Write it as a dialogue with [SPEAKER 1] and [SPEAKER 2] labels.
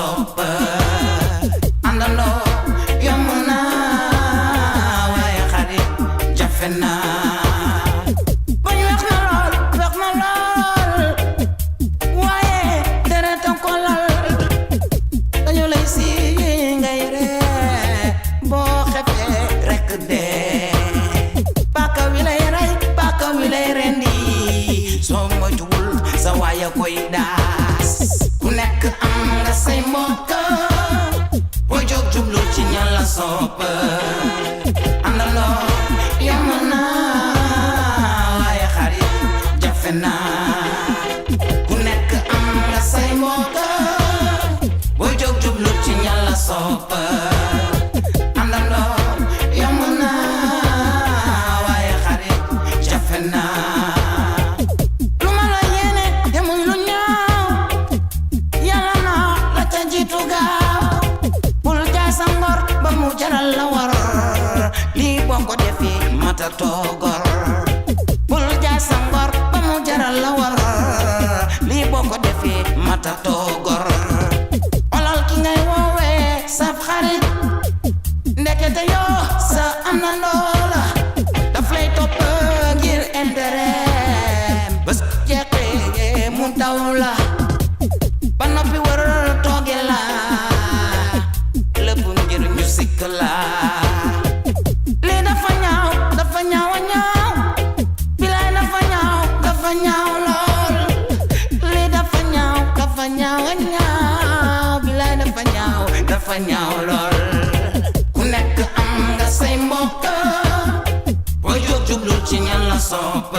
[SPEAKER 1] sopp àndandoo yomb na waaye xarit jafe na bañ weex na lool waaye deretam ko lal dañu lay si ngay ree boo xefee rekk dee paaka wi lay rey paaka wi lay rendi soo moytuwul sa waaya koy daas ku nekk am nga say mbokk boo jóg jublu ci ña la sopp àndandoo yomb na waaye xarit jafe na ku nekk am nga say mbokk boo jóg jublu ci ña la sopp àndandoo yomb na waaye xarit jafe na lu ma la yéene te muy lu ñaaw yàlla na la ca jiitu gaaw bul jaay sa ngor ba mu jaral la war lii boo ko defee mata toogor bul jaay sa ngor ba mu jaral la war lii boo ko defee mata toogor olal ki ngay woowee sab xarit ndekete yoo sa àndandoo la daf lay topp ngir intérêt bés jeexee mu daw la ba noppi war tooge la lépp ngir ñu sikk la lii dafa ñaaw a ñaaw bilaay dafa ñaaw lool lii dafa ñaaw a ñaaw bilaay dafa ñaaw lool ku nekk am nga say mbokk boo jóg jublu ci ñan la sopp